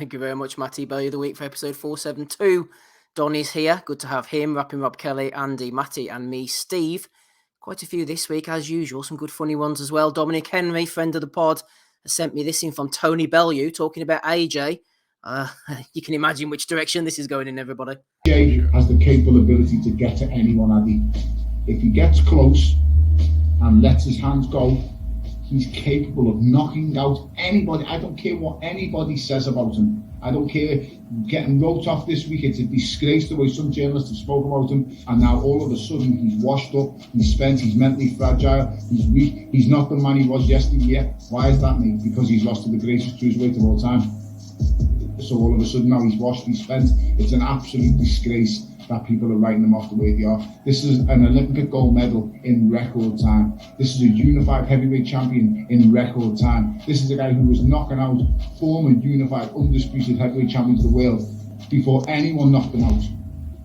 Thank you very much, Matty. Bellew of the Week for episode 472. Donny's here. Good to have him. Rapping Rob Kelly, Andy, Matty, and me, Steve. Quite a few this week, as usual. Some good funny ones as well. Dominic Henry, friend of the pod, has sent me this in from Tony Bellew talking about AJ. You can imagine which direction this is going in, everybody. AJ has the capable ability to get to anyone, Andy. If he gets close and lets his hands go, he's capable of knocking out anybody. I don't care what anybody says about him. I don't care. Getting wrote off this week, it's a disgrace the way some journalists have spoken about him. And now all of a sudden he's washed up, he's spent, he's mentally fragile, he's weak. He's not the man he was yesterday. Why is that, mate? Because he's lost to the greatest cruiserweight of all time. So all of a sudden now he's washed, he's spent. It's an absolute disgrace that people are writing him off the way they are. This is an Olympic gold medal in record time. This is a unified heavyweight champion in record time. This is a guy who was knocking out former unified undisputed heavyweight champions of the world before anyone knocked him out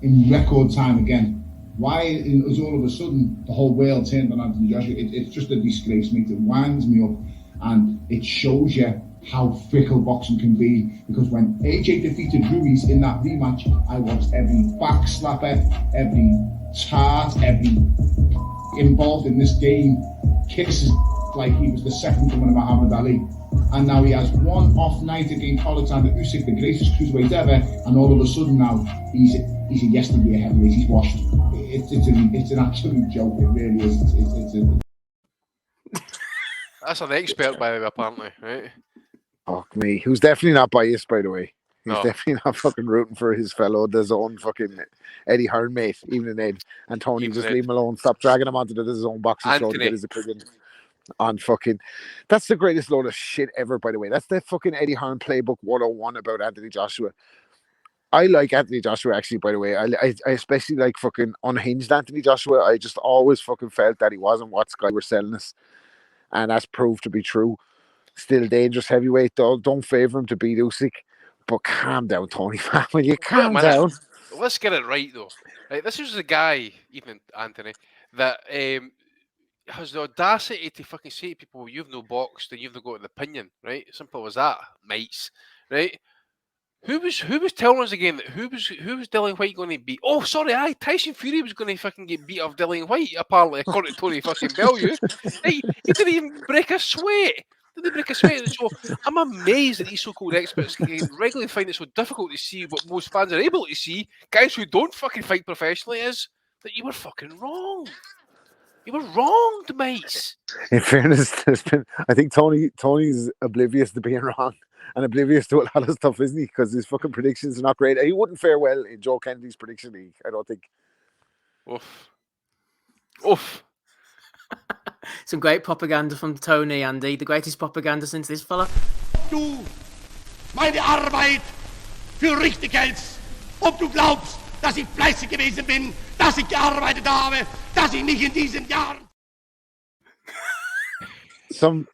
in record time again. Why is all of a sudden the whole world turned on Anthony Joshua? It's just a disgrace, mate. It winds me up, and it shows you how fickle boxing can be, because when AJ defeated Ruiz in that rematch, I watched every backslapper, every tart, every involved in this game kisses like he was the second coming of Muhammad Ali. And now he has one off night against Alexander Usyk, the greatest cruiserweight ever, and all of a sudden now he's a yesterday heavyweight. He's washed. It's an absolute joke. It really is. That's an expert, by the way, apparently, right? Fuck me. Who's definitely not biased, by the way. He's No. definitely not fucking rooting for his fellow, his own fucking Eddie Hearn mate, even Ed. And Tony, Even just Ed. leave him alone. Stop dragging him onto his own boxing show to Anthony. get his opinion on fucking... That's the greatest load of shit ever, by the way. That's the fucking Eddie Hearn playbook 101 about Anthony Joshua. I like Anthony Joshua, actually, by the way. I especially like fucking unhinged Anthony Joshua. I just always fucking felt that he wasn't what Sky were selling us. And that's proved to be true. Still dangerous heavyweight, though. Don't favour him to beat Usyk. But calm down, Tony. Will you calm down? Let's get it right, though. Right, this is a guy, even Anthony, that has the audacity to fucking say to people, well, you've no boxed and you've not got an opinion, right? Simple as that, mates, right? Who was telling us again that who was Dillian White going to beat? Oh, sorry, Tyson Fury was going to fucking get beat off Dillian White, apparently, according to Tony fucking Bellew. He didn't even break a sweat. So I'm amazed that these so-called experts can regularly find it so difficult to see what most fans are able to see. Guys who don't fucking fight professionally, is that you were fucking wrong. You were wrong, mates. In fairness, I think Tony's oblivious to being wrong and oblivious to a lot of stuff, isn't he? Because his fucking predictions are not great. He wouldn't fare well in Joe Kennedy's prediction league, I don't think. Oof. Some great propaganda from Tony, Andy. The greatest propaganda since this fella. Du meine Arbeit für richtig hältst, ob du glaubst, dass ich fleißig gewesen bin, dass ich gearbeitet habe, dass ich mich in diesen Jahren... Some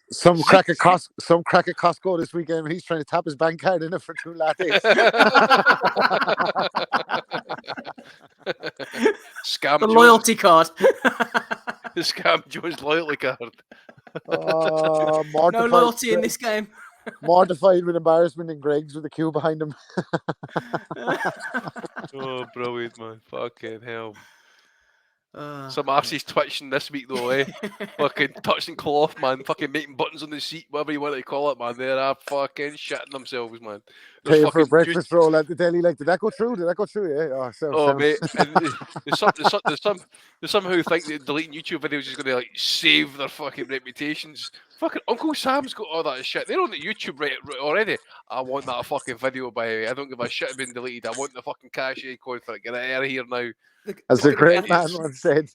crack at Costco this weekend. He's trying to tap his bank card in it for 2 lattes. Scam The Jones. loyalty card. The Scam Jones loyalty card. Oh, No loyalty in this game. Mortified with embarrassment and Greg's with the queue behind him. Oh, brilliant, man. Fucking hell. Some arse's twitching this week, though, eh? Fucking touching cloth, man. Fucking making buttons on the seat, whatever you want to call it, man. They're fucking shitting themselves, man. Pay for a breakfast roll at the deli. Like, did that go through? Yeah. Mate. And there's some who think that deleting YouTube videos is going to, like, save their fucking reputations. Fucking Uncle Sam's got all that shit. They're on the YouTube right already. I want that fucking video, by the way. I don't give a shit about being deleted. I want the fucking cash code for it. Get it out of here now. As the great man once said,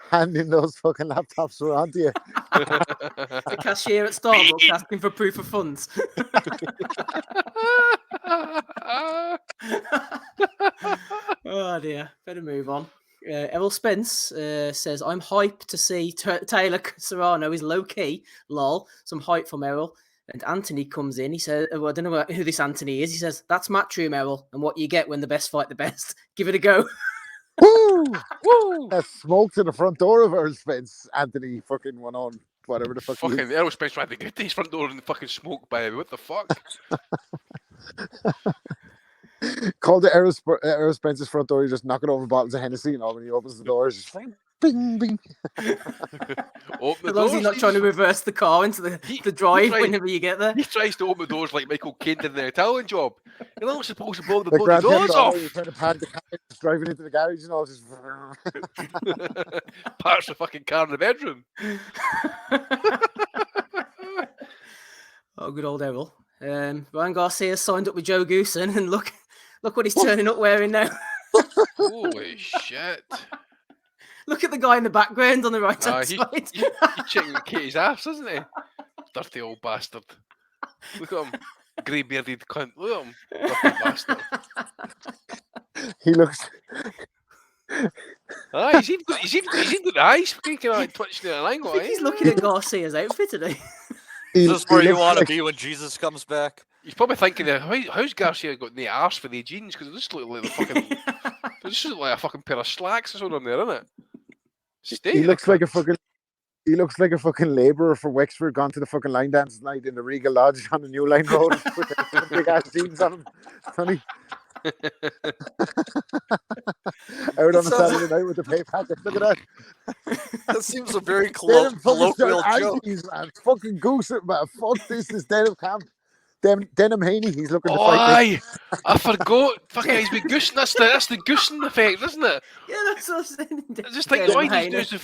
handing those fucking laptops around to you. The cashier at Starbucks asking for proof of funds. Oh dear, better move on. Errol Spence says, I'm hyped to see Taylor Serrano is low-key, lol, some hype from Errol. And Anthony comes in, he says, well, I don't know who this Anthony is, he says, that's Matchroom, Errol, and what you get when the best fight the best. Give it a go. Woo! Woo! That smoke to the front door of Errol Spence. Anthony fucking went on whatever the fuck. Fucking Errol Spence tried to get to his front door and fucking smoke, by the way. What the fuck? Call the Errol Spencer's front door. You just knocking over bottles of Hennessy, and when he opens the door, it's just bing, bing. Open the As long as he's doors, not trying to reverse the car into the drive tries- whenever you get there. He tries to open the doors like Michael Caine did in the Italian Job. You're not supposed to blow the Like bloody Grand Theft doors Auto, off. you're trying to pad the car, just driving into the garage, just. Parts the fucking car in the bedroom. Oh, good old Errol. Ryan Garcia signed up with Joe Goosen, and look what he's turning up wearing now. Holy shit. Look at the guy in the background on the right hand He's side. checking Katie's ass, isn't he? Dirty old bastard. Look at him. Grey bearded cunt. Look at him. Dirty bastard. He looks. He's even got the eyes fucking kind of twitching at an I angle. think he's looking at Garcia's outfit today. Is this where you looks want to like- be when Jesus comes back? He's probably thinking, how's Garcia got the arse for the jeans? Because it just looks like the fucking. It just looks like a fucking pair of slacks or something on there, isn't it? He looks like a fucking. He looks like a fucking labourer from Wexford gone to the fucking line dance night in the Regal Lodge on the New Line Road with the big ass jeans on him. Funny. Out on a Saturday night with the pay packet. Look at that. That seems a very Denim fucking colloquial shirt, joke. Andes, man. Fucking goose it, man. Fuck this is denim camp. Denim Haney, he's looking to Oh, fight. aye! I forgot. Fucking, he's been goosing. That's the goosing effect, isn't it? Yeah, that's what I was saying. I just think all he needs to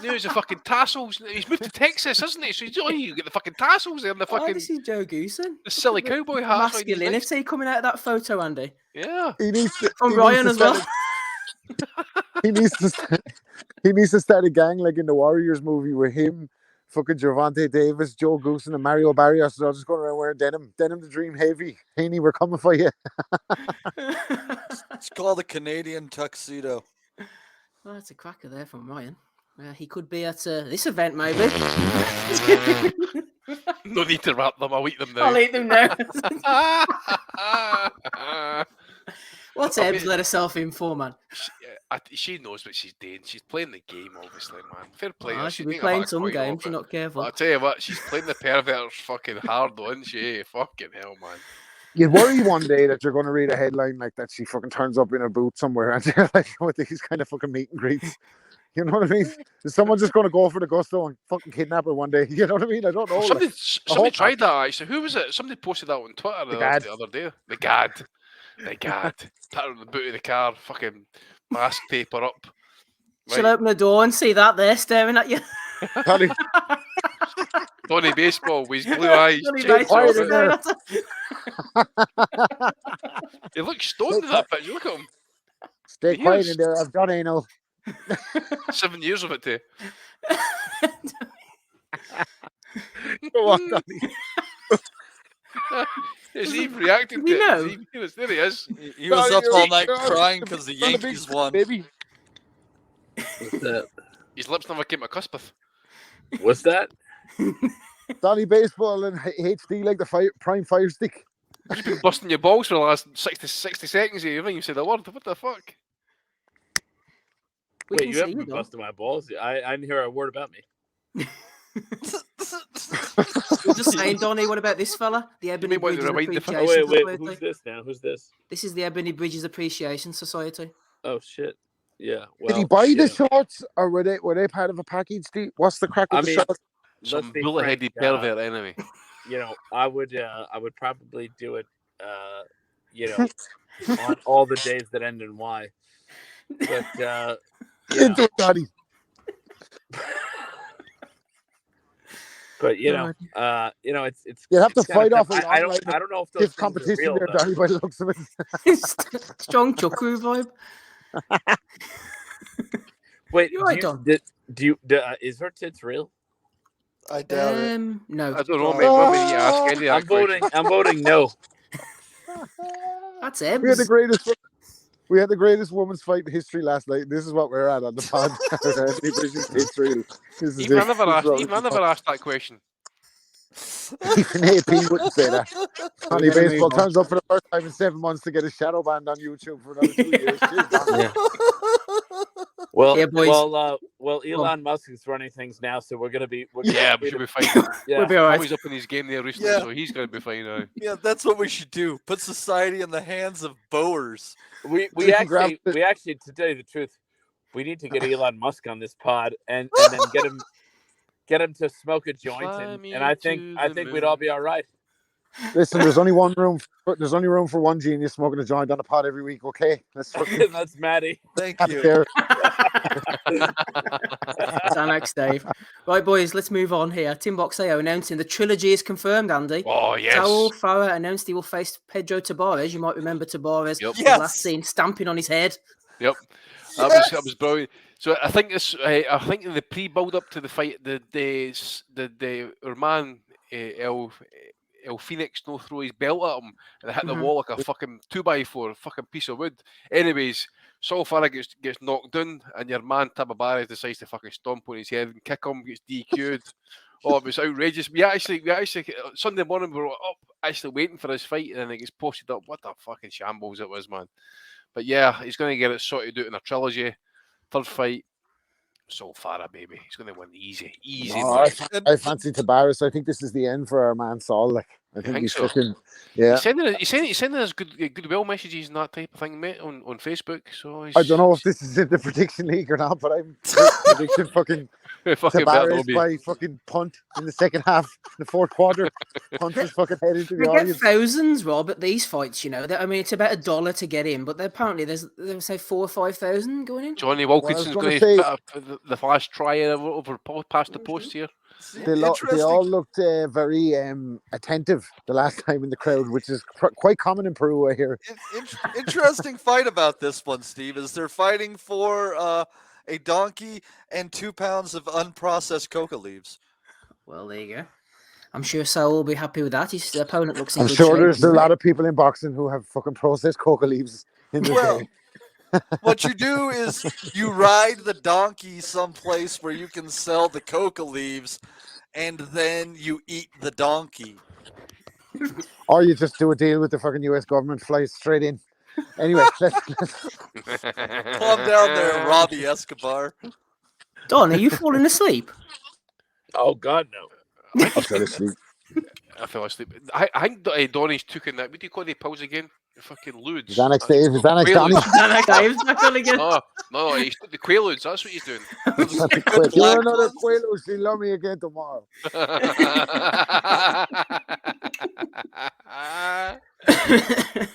do is the fucking tassels. He's moved to Texas, hasn't he? So all you get the fucking tassels there and the Oh, fucking this is Joe Goosen. the silly cowboy hat. Masculinity coming out of that photo, Andy. Yeah. He needs to, From he Ryan needs as to well. start he needs to start a gang like in the Warriors movie with him, fucking Gervonta Davis, Joe Goosen, and Mario Barrios. They're all just going around wearing denim. Denim the dream heavy. Haney, we're coming for you. It's called a Canadian tuxedo. Well, that's a cracker there from Ryan. He could be at this event, maybe. No need to wrap them. I'll eat them now. I'll eat them now. What's I Ebbs mean- let herself in for, man? She knows what she's doing. She's playing the game, obviously, man. Fair play. Oh, She's she'll be making a playing bit of some coin games. off You're it. not careful. I'll tell you what, she's playing the perverts fucking hard, though, isn't she? Fucking hell, man. You'd worry one day that you're going to read a headline like that she fucking turns up in a booth somewhere and they're like with these kind of fucking meet and greets. You know what I mean? Is someone just going to go for the gusto and fucking kidnap her one day? You know what I mean? I don't know. Somebody hope tried that, actually. Who was it? Somebody posted that on Twitter the other day. The Gad. The Gad. Pat her on the boot of the car, fucking mask tape her up. She'll open the door and see that there staring at you. Tony, Donny Baseball with his blue eyes. Johnny chainsaw Baseball quiet it. in there. staring at her. He looks stoned in that picture. Look at him. stay He quiet is. in there. I've done anal. 7 years of it, too. Go on, Tony. Is he reacting to You it? know. There he is. He was Tony, up you're all right, night you're crying because the Done a big Yankees won. Baby. What's that? His lips never came to cuspeth. What's that? Donny Baseball and HD like the prime fire stick. You've been busting your balls for the last 60 seconds here. You think you said a word? What the fuck? We Wait, can you see haven't you, been though. busting my balls. I didn't hear a word about me. We're just saying, Donny, what about this fella? The Ebony mean what, Bridges rewind the Appreciation Oh, wait, Society. who's this now? Who's this? This is the Ebony Bridges Appreciation Society. Oh shit. Yeah. Well, Did he buy the shit. shorts or were they part of a package? Steve? What's the crack with I the mean, shorts? Some let's be bullet-headed frank, pervert enemy. You know, I would probably do it. You know, on all the days that end in Y. But yeah. Into it, Donny. But you know, it's You have to it's kinda fight off a tough. long I line don't know if those Stiff things are competition real, there, though. Donny, by the looks of it. Strong Chuckaroo vibe. Wait, You're right, Don. is her tits real? I doubt it. No. I don't know, mate. Maybe you ask Eddie that I'm voting no. That's We had Ebbs. we had the greatest women's fight in history last night. This is what we're at on the pod. It's real. This is Even it. I never This is asked. what Even I we're never asked that question. Even AP wouldn't say that. Donny Yeah, Baseball maybe. turns up for the first time in 7 months to get his shadow banned on YouTube for another 2 years. Cheers, Donny. Well, Yeah, boys. well, Elon Musk is running things now, so we're gonna be. Yeah, we should be fine. Yeah. We'll be all right. Always up in his game there recently, Yeah. so he's going to be fine now. Yeah, that's what we should do. Put society in the hands of bowers. We can grab actually, to tell you the truth, we need to get Elon Musk on this pod and then get him to smoke a joint, Fly me and I think to the we'd all be all right. Listen, there's only room for one genius smoking a joint on a pod every week. Okay, that's fucking That's Maddie. Thank you. there. Xanax, Dave. Right, boys, let's move on here. Tim Boxeo announcing the trilogy is confirmed, Andy. Oh, yes. Saul Farah announced he will face Pedro Tabarez. You might remember Tabarez Yep. was Yes. last seen stamping on his head. Yep. That was brilliant. So I think I think in the pre-build up to the fight, the Urman El Phoenix no throw his belt at him and hit the wall like a fucking 2x4 fucking piece of wood. Anyways, Saul Farah gets knocked down, and your man Tabarez decides to fucking stomp on his head and kick him, gets DQ'd. Oh, it was outrageous. We actually Sunday morning we were up actually waiting for his fight, and then it gets posted up. What the fucking shambles it was, man. But yeah, he's going to get it sorted out in a trilogy. Third fight, Saul Farah, baby. He's going to win easy. No, I fancy Tabarez. I think this is the end for our man Saul. Like, I think he's so. fucking, yeah. He's sending us goodwill messages and that type of thing, mate, on Facebook. So I don't know if this is in the prediction league or not, but I'm predicting fucking Tabarez by fucking punt in the second half, the fourth quarter, punch his fucking head into the They audience. get thousands, Rob, at these fights. You know, I mean, it's about $1 to get in, but apparently there's say 4,000 or 5,000 going in. Johnny Wilkinson's going to put the flash try over past the post here. They all looked very attentive the last time in the crowd, which is quite common in Peru, I hear. Interesting fight about this one, Steve, is they're fighting for a donkey and 2 pounds of unprocessed coca leaves. Well, there you go. I'm sure Saul will be happy with that. His opponent looks in I'm good sure shape, there's a doesn't lot of people in boxing who have fucking processed coca leaves in their day. What you do is you ride the donkey someplace where you can sell the coca leaves, and then you eat the donkey. Or you just do a deal with the fucking US government, fly straight in. Anyway, let's Calm down there, Robbie Escobar. Don, are you falling asleep? Oh God, no. I fell asleep. I fell asleep. I think Donnie's took in that. What do you call the pills again? The fucking ludes. Xanax Dave, Xanax Donnie. Xanax Dave's back on again. No, he's took the Quaaludes. That's what he's doing. You're another Quaalude. She'll love me again tomorrow.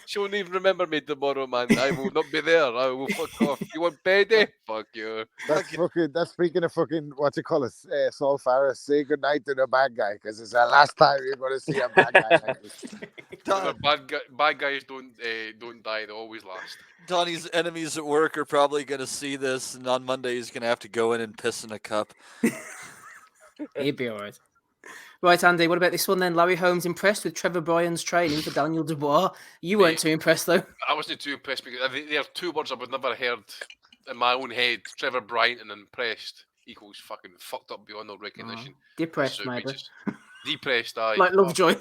She won't even remember me tomorrow, man. I will not be there. I will fuck off. You want payday? Fuck you. That's speaking of fucking, what you call it, Saul Farah, say goodnight to the bad guy, because it's the last time you're going to see a bad guy like this. Bad guys don't die. They always last. Donnie's enemies at work are probably going to see this, and on Monday he's going to have to go in and piss in a cup. He'd be all right. Right, Andy, what about this one then? Larry Holmes impressed with Trevor Bryan's training for Daniel Dubois. You weren't too impressed, though. I wasn't too impressed because there are two words I would never heard in my own head. Trevor Bryan and impressed equals fucking fucked up beyond all recognition. Depressed, maybe. Depressed, aye. Like Lovejoy.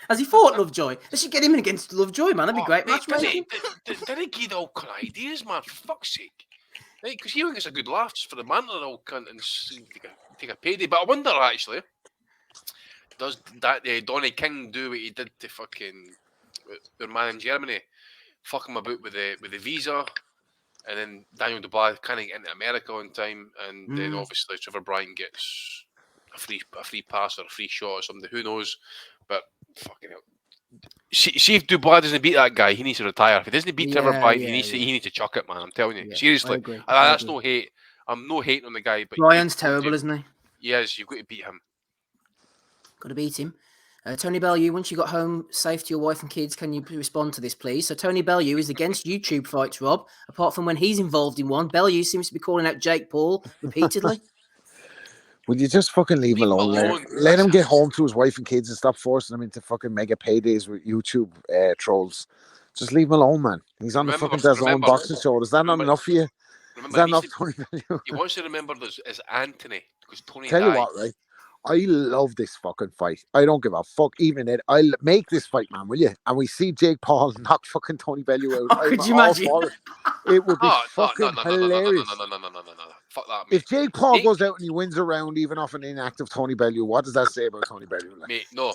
Has he fought Lovejoy? They should get him in against Lovejoy, man. That'd be great matchmaking. Did he give all kind of ideas, man? For fuck's sake. Because he gets a good laugh just for the man that all cunt and take a payday. But I wonder, actually, does that Donnie King do what he did to fucking their man in Germany? Fuck him about with the visa, and then Daniel Dubois kind of get into America on time, and then obviously Trevor Bryan gets a free pass or a free shot or something. Who knows? But fucking hell. See if Dubois doesn't beat that guy, he needs to retire. If he doesn't beat Trevor Bryan, he needs to chuck it, man. I'm telling you, seriously. That's no hate. I'm no hating on the guy, but Bryan's terrible, isn't he? Yes, you've got to beat him. Got to beat him. Tony Bellew, once you got home safe to your wife and kids, can you respond to this, please? So Tony Bellew is against YouTube fights, Rob. Apart from when he's involved in one, Bellew seems to be calling out Jake Paul repeatedly. Would you just fucking leave him alone? Let him get home to his wife and kids and stop forcing him into fucking mega paydays with YouTube trolls. Just leave him alone, man. He's on the fucking DAZN boxing show. Is that not enough for you? Is that enough, Tony Bellew? He wants to remember this as Anthony, because Tony Tell died. you what, right? I love this fucking fight. I don't give a fuck. Even it. I'll make this fight, man, will you? And we see Jake Paul knock fucking Tony Bellew out. Oh, I'm could you all imagine? for it. It would be Oh, no, fucking no. hilarious. Fuck that, mate. If Jake Paul Jake- goes out and he wins a round, even off an inactive Tony Bellew, what does that say about Tony Bellew? Like? Mate, no.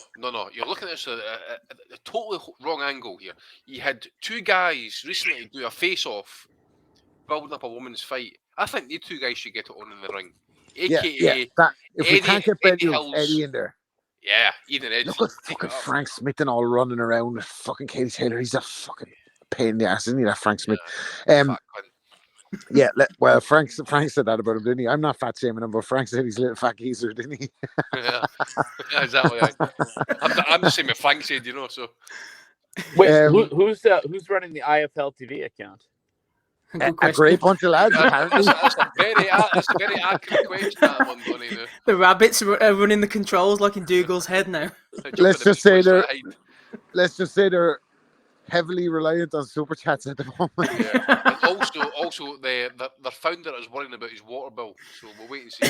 You're looking at this at a totally wrong angle here. You had two guys recently do a face-off, building up a woman's fight. I think the two guys should get it on in the ring. AKA, That, if we Eddie- can't get Eddie Bellew, Hill's- Eddie in there. yeah, Ethan Edge. Look at fucking Frank Smith and all running around with fucking Katie Taylor. He's a fucking pain in the ass, isn't he, that Frank Smith? Yeah, well, Frank said that about him, didn't he? I'm not fat shaming him, but Frank said he's a little fat geezer, didn't he? Yeah, exactly. I'm the same as Frank said, you know. So Wait, who's running the IFL TV account? Good A question. great bunch of lads, apparently. that's a very accurate question, that one, Donnie. The rabbits are running the controls like in Dougal's head now. Let's just say they're heavily reliant on super chats at the moment. Yeah. And also, their founder is worrying about his water bill, so we'll wait and see.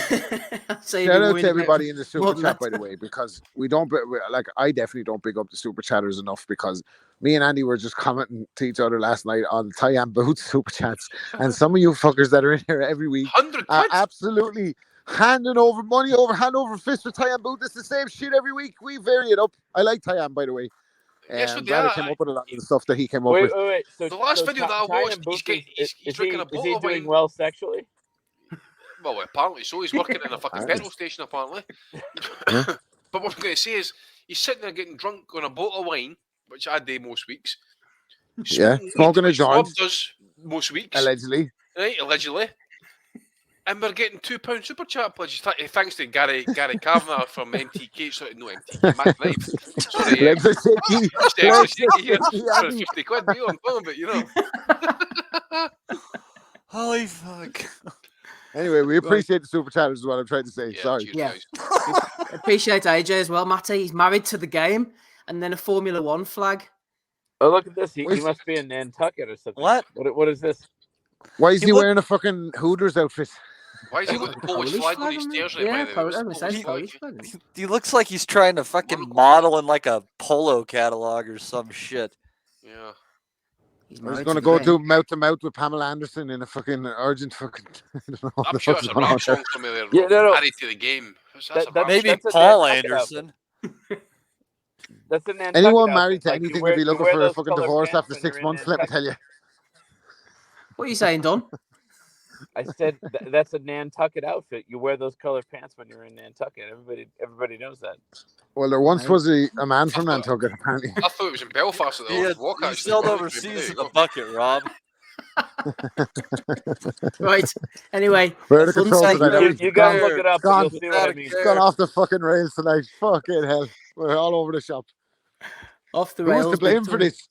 Shout out to everybody in the super chat, by the way, because I definitely don't big up the super chatters enough, because me and Andy were just commenting to each other last night on Tyann Boots super chats, and some of you fuckers that are in here every week 100 are absolutely hand over fist for Tyann Boots. It's the same shit every week. We vary it up. I like Tyann, by the way. Yes, I'm glad I came up with a lot of the stuff that he came up Wait, with. wait. So, the last video that I watched, he's drinking a bottle is he of wine. doing well sexually? Well, apparently so. He's working in a fucking petrol station, apparently. But what I'm going to say is, he's sitting there getting drunk on a bottle of wine, which I do most weeks. Smoking a joint. Rob does most weeks. Allegedly. Right, allegedly. And we're getting £2 super chat pledges. Thanks to Gary Kavanagh from MTK. Sorry, no MTK, Matt Knife. Sorry, Legs are shaky. For 50 quid deal on phone, but you know. Holy fuck. Anyway, we appreciate the super chatters is what I'm trying to say. Yeah, Sorry. cheers, Yeah. Appreciate AJ as well. Matty, he's married to the game, and then a Formula One flag. Oh, look at this. He must be in Nantucket or something. What is this? Why is he wearing a fucking Hooters outfit? Why is he got the Polish flag on his stairs right now? He looks like he's trying to fucking model in like a polo catalog or some shit. Yeah. He's going to go do mouth to mouth with Pamela Anderson in a fucking urgent fucking. I'm sure it's a rap song from there. Yeah, no. Married to the game. Maybe Paul Anderson. That's a Nantucket Anyone outfit. married to anything would be looking for a fucking divorce after 6 months, let me tell you. What are you saying, Don? I said that's a Nantucket outfit. You wear those colored pants when you're in Nantucket. Everybody knows that. Well, there once was a man from Nantucket, apparently. I thought it was in Belfast at the walkout. He sailed overseas in the bucket, Rob. Right. Anyway, where are the controls? You guys look it up. And you'll see what I mean. It's gone off the fucking rails tonight. Fucking hell, we're all over the shop. Off the rails. Who's to blame for this?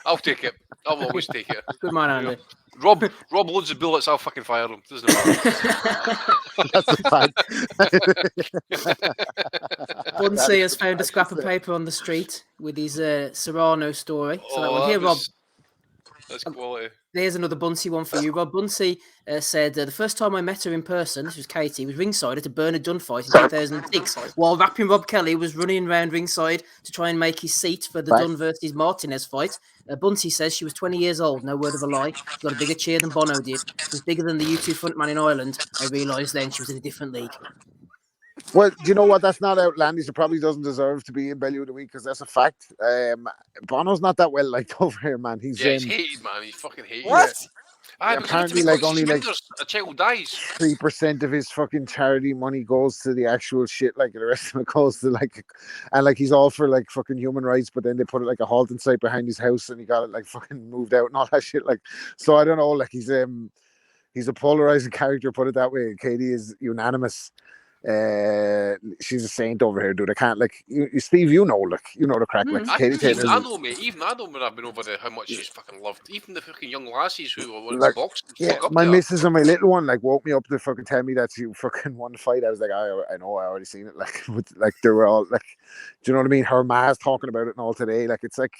I'll take it. I'll always take it. Good man, Andy. Rob loads of bullets. I'll fucking fire them. Doesn't matter. That's a fact. Bunsey has found a scrap of paper on the street with his Serrano story. So that one here, Rob. That's quality. There's another Bunsey one for you, Rob. Bunsey said, the first time I met her in person, this was Katie, was ringside at a Bernard Dunn fight in 2006, while rapping Rob Kelly was running around ringside to try and make his seat for the Dunn versus Martinez fight. Bunsey says she was 20 years old, no word of a lie. She got a bigger cheer than Bono did. She was bigger than the U2 frontman in Ireland. I realised then she was in a different league. Well, do you know what? That's not outlandish. It probably doesn't deserve to be in Bellew of the week because that's a fact. Bono's not that well liked over here, man. He's he's hated, man. He's fucking hated. What? Apparently, like only like a child dies. 3% of his fucking charity money goes to the actual shit. Like the rest of it goes to and he's all for like fucking human rights, but then they put it like a halting site behind his house, and he got it like fucking moved out and all that shit. Like, so I don't know. Like he's a polarizing character, put it that way. Katie is unanimous. She's a saint over here, dude. I can't Steve. You know the crack. Like Katie Taylor. I know, mate. Even I know when I've been over there how much she's fucking loved. Even the fucking young lassies who were in the box. Yeah, my missus and my little one woke me up to fucking tell me that she fucking won the fight. I was like, I know, I already seen it. Like they were all like, do you know what I mean? Her ma's talking about it and all today. Like it's like,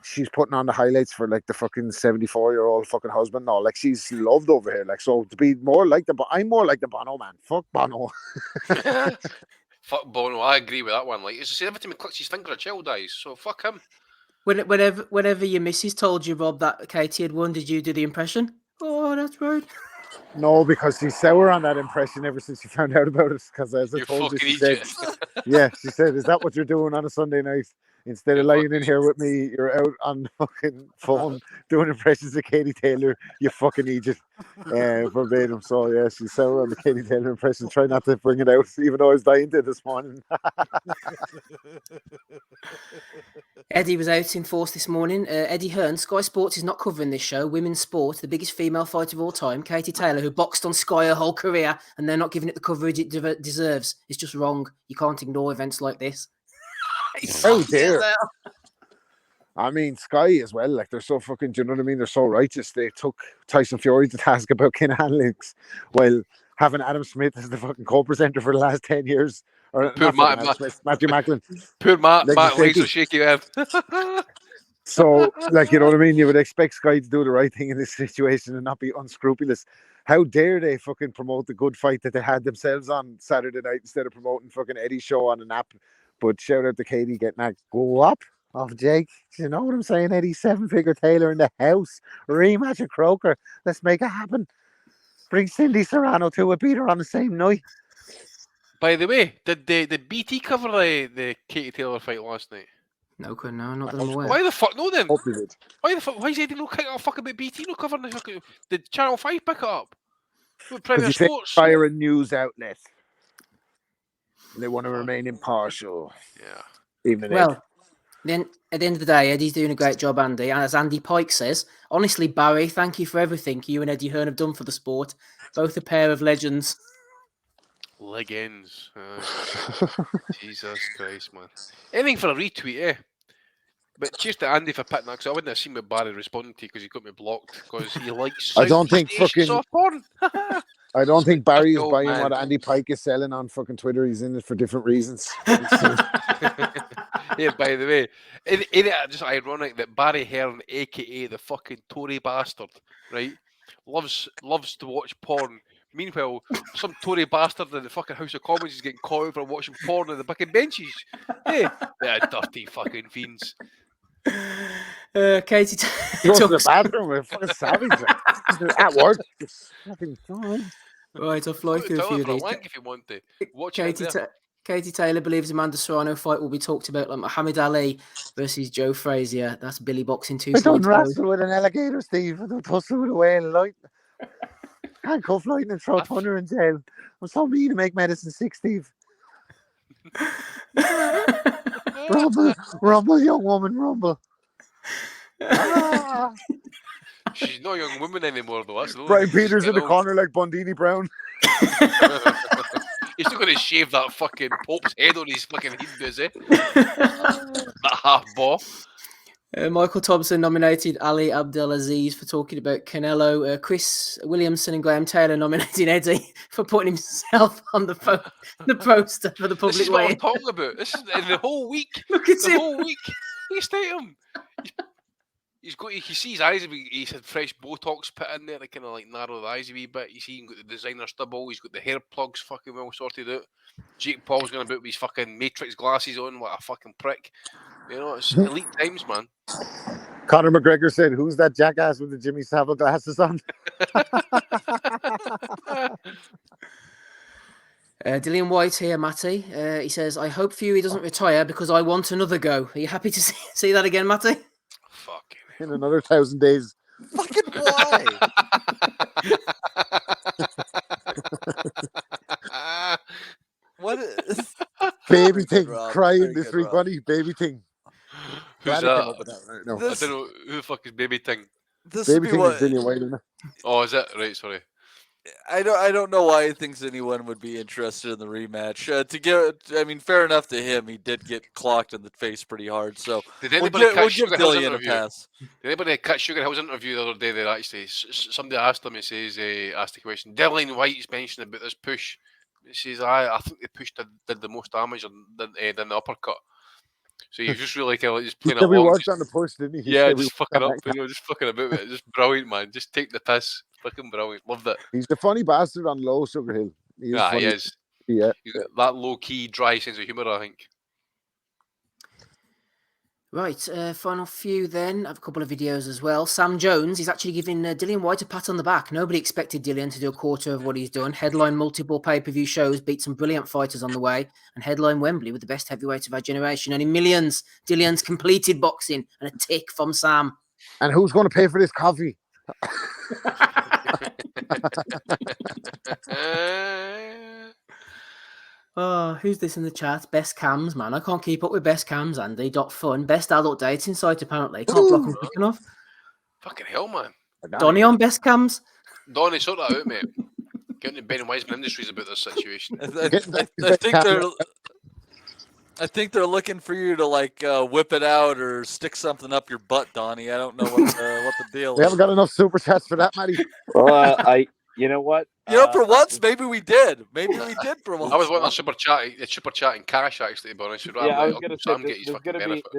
she's putting on the highlights for like the fucking 74-year-old fucking husband now. Like she's loved over here. Like so to be more like I'm more like the Bono man. Fuck Bono. Fuck Bono, I agree with that one. Like, it's every time he clicks his finger, a child dies. So fuck him. Whenever your missus told you, Rob, that Katie had won, did you do the impression? Oh, that's right. No, because she's sour on that impression ever since she found out about it. Because as I You told you, fucking she idiot. said, "Yeah, she said, is that what you're doing on a Sunday night? Instead of You lying fucking in here with me, you're out on the fucking phone doing impressions of Katie Taylor. You fucking idiot." Verbatim. So yeah, she's sour on the Katie Taylor impression. Try not to bring it out, even though I was dying to this morning. Eddie was out in force this morning. Eddie Hearn, Sky Sports is not covering this show. Women's sport, the biggest female fight of all time. Katie Taylor, who boxed on Sky her whole career, and they're not giving it the coverage it deserves. It's just wrong. You can't ignore events like this. Oh dear. I mean, Sky as well. Like they're so fucking. Do you know what I mean? They're so righteous. They took Tyson Fury to task about Kinahan links, while having Adam Smith as the fucking co-presenter for the last 10 years. Or Poor not Adam Smith, Matthew Macklin. Poor Matt Legs legs are shaky, man. So, like, you know what I mean? You would expect Sky to do the right thing in this situation and not be unscrupulous. How dare they fucking promote the good fight that they had themselves on Saturday night instead of promoting fucking Eddie's show on an app? But shout out to Katie getting that go up off Jake. Do you know what I'm saying, Eddie? 7-figure Taylor in the house. Rematch of Croker. Let's make it happen. Bring Cindy Serrano to it. Beat her on the same night. By the way, did BT cover the Katie Taylor fight last night? No, not that I'm aware. Why the fuck no then? Hope they did. Why the fuck? Why is Eddie no kicking a fuck about BT no covering the fucking? Did Channel 5 pick it up? With Premier Sports. Fire a news outlet. They want to remain impartial. Yeah. Even well, then at the end of the day, Eddie's doing a great job, Andy. And as Andy Pike says, honestly, Barry, thank you for everything you and Eddie Hearn have done for the sport. Both a pair of legends. Legends. Jesus Christ, man. Anything for a retweet, eh? But cheers to Andy for picking that, because I wouldn't have seen what Barry responding to because he got me blocked because he likes I don't think fucking soft porn. I don't think Barry is old buying man. what Andy Pike is selling on fucking Twitter. He's in it for different reasons. Yeah, by the way, isn't it just ironic that Barry Hearn, aka the fucking Tory bastard, right, loves to watch porn. Meanwhile, some Tory bastard in the fucking House of Commons is getting caught out for watching porn on the fucking benches. Yeah, they're dirty fucking fiends. Katie Goes to the bathroom with fucking savage at work. Fucking right, I'll fly through a few of these. If you want to watch it. Katie Taylor believes Amanda Serrano fight will be talked about like Muhammad Ali versus Joe Frazier. That's Billy Boxing 2.0. I don't wrestle with an alligator, Steve. I don't tussle with a whale. Like, handcuff lightning and throw thunder in jail. I'm so mean to make medicine sick, Steve. Rumble, young woman, rumble. She's not a young woman anymore, though. That's Brian Peters in the corner like Bondini Brown. He's still going to shave that fucking Pope's head on his fucking head, is he? That half ball. Michael Thompson nominated Ali Abdelaziz for talking about Canelo. Chris Williamson and Graham Taylor nominated Eddie for putting himself on the poster for the public. This is what I'm talking about. This is in the whole week. Look at the him. Whole week. Look at him. He's got. You see his eyes. He's had fresh Botox put in there to kind of like narrow the eyes a wee bit. You see, he's got the designer stubble. He's got the hair plugs fucking well sorted out. Jake Paul's going about with his fucking Matrix glasses on. What a fucking prick. You know, it's elite times, man. Conor McGregor said, "Who's that jackass with the Jimmy Savile glasses on?" Dillian White here, Matty. He says, "I hope Fury doesn't retire because I want another go." Are you happy to see that again, Matty? Fucking in another 1,000 days. Fucking why? What is Baby thing Rob, crying very this good, week, Rob. buddy. Baby thing. Who's Glad I came that? up with that. Right, no. This- I don't know who the fuck is Baby Ting. This Baby would be thing what is Dillian White, isn't it? Oh, is it? Right, sorry. I don't know why he thinks anyone would be interested in the rematch. I mean, fair enough to him. He did get clocked in the face pretty hard, so Did we'll anybody give catch Sugar Hill's Dillian a interview? pass. Did anybody catch Sugar Hill's interview the other day? That actually somebody asked him. He says, asked the question. Dillian White's mentioned about this push. He says, I think the push did the most damage than the uppercut. So you just really kind of just He playing said we along. worked on the push, didn't he? He Yeah, said we just worked fucking on up, that. just fucking about with it. Just brilliant, man. Just take the piss. Fucking brilliant. Loved it. He's the funny bastard on low, Sugar Hill. He is Yeah, funny. he is. Yeah. He's got that low-key, dry sense of humour, I think. Right, final few then. I have a couple of videos as well. Sam Jones, he's actually giving Dillian White a pat on the back. Nobody expected Dillian to do a quarter of what he's done. Headline multiple pay-per-view shows, beat some brilliant fighters on the way, and headline Wembley with the best heavyweight of our generation. And in millions, Dillian's completed boxing, and a tick from Sam. And who's going to pay for this coffee? Oh, who's this in the chat? Best cams, man. I can't keep up with best cams, Andy. .fun. Best adult dating site, apparently. Can't block them quick enough. Fucking hell, man. Donnie on best cams? Donnie, sort that out, mate. Getting to Ben Wiseman Industries about this situation. I think they're looking for you to like whip it out or stick something up your butt, Donnie. I don't know what the deal We is. haven't got enough super chats for that, Matty. Well, you know what? For once, maybe we did. Maybe we did for once. I was wanting a super chat in cash, actually, to be honest. Yeah, I was going to say there's